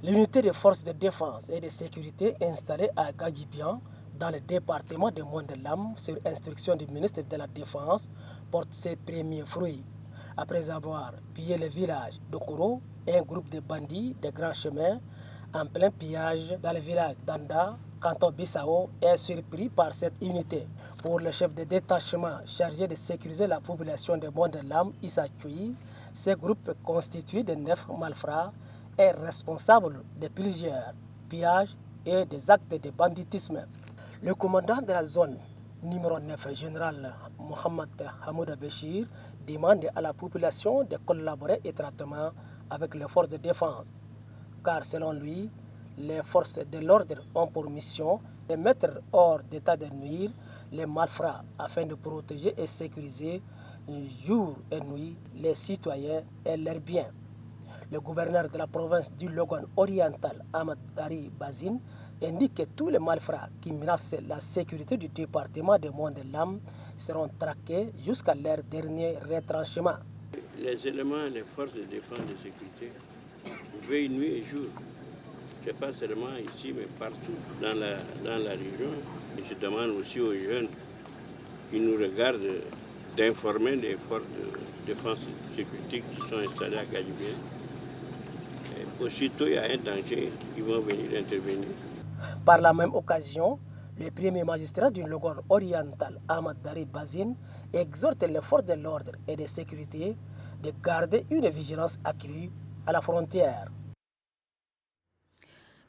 L'unité des forces de défense et de sécurité installée à Gadjibian, dans le département de Mondelam, sur instruction du ministre de la Défense, porte ses premiers fruits. Après avoir pillé le village d'Okoro, un groupe de bandits de grands chemins, en plein pillage dans le village d'Anda, canton Bissau, est surpris par cette unité. Pour le chef de détachement chargé de sécuriser la population de Mondelam, Issa Choui, ce groupe constitué de 9 malfrats est responsable de plusieurs pillages et des actes de banditisme. Le commandant de la zone numéro 9, général Mohamed Hamoud Béchir, demande à la population de collaborer étroitement avec les forces de défense, car selon lui, les forces de l'ordre ont pour mission de mettre hors d'état de nuire les malfrats afin de protéger et sécuriser jour et nuit les citoyens et leurs biens. Le gouverneur de la province du Logan oriental, Ahmad Dari Bazine, indique que tous les malfrats qui menacent la sécurité du département de Mondelam seront traqués jusqu'à leur dernier retranchement. Les éléments, les forces de défense et de sécurité, veillent nuit et jour. Ce n'est pas seulement ici, mais partout dans la région. Et je demande aussi aux jeunes qui nous regardent d'informer les forces de défense et de sécurité qui sont installées à Gadjibian. Aussitôt il y a un danger, ils vont venir intervenir. Par la même occasion, le premier magistrat du Logan oriental, Ahmad Dari Bazine, exhorte les forces de l'ordre et de sécurité de garder une vigilance accrue à la frontière.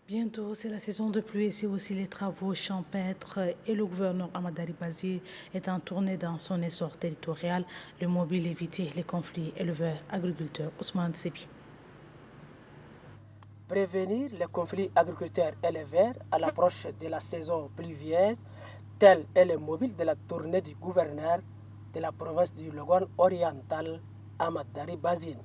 Bientôt, c'est la saison de pluie, c'est aussi les travaux champêtres et le gouverneur Ahmad Dari Bazine est en tournée dans son essor territorial. Le mobile éviter les conflits éleveurs-agriculteurs. Ousmane Sebi. Prévenir les conflits agriculteurs-éleveurs à l'approche de la saison pluvieuse, tel est le mobile de la tournée du gouverneur de la province du Logan oriental, Ahmad Dari Bazine.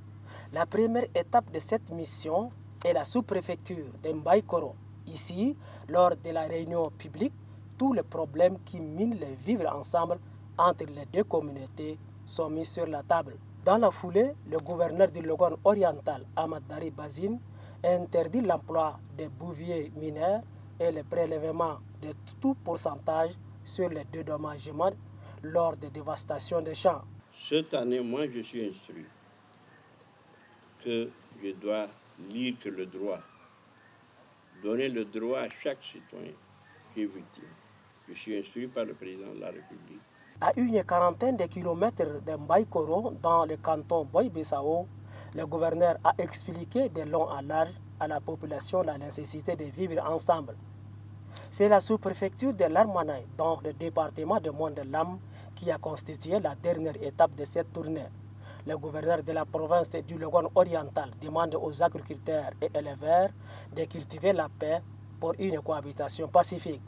La première étape de cette mission est la sous-préfecture de Mbaïkoro. Ici, lors de la réunion publique, tous les problèmes qui minent le vivre ensemble entre les deux communautés sont mis sur la table. Dans la foulée, le gouverneur du Logan oriental, Ahmad Dari Bazine, interdit l'emploi des bouviers mineurs et le prélèvement de tout pourcentage sur les dédommagements lors des dévastations des champs. Cette année, moi, je suis instruit que je dois lire que le droit, donner le droit à chaque citoyen qui est victime. Je suis instruit par le président de la République. À une quarantaine de kilomètres de Mbaïkoro, dans le canton Boy-Bissau, le gouverneur a expliqué de long en large à la population la nécessité de vivre ensemble. C'est la sous-préfecture de l'Armanay, dans le département de Mondelam, qui a constitué la dernière étape de cette tournée. Le gouverneur de la province du Logan oriental demande aux agriculteurs et éleveurs de cultiver la paix pour une cohabitation pacifique.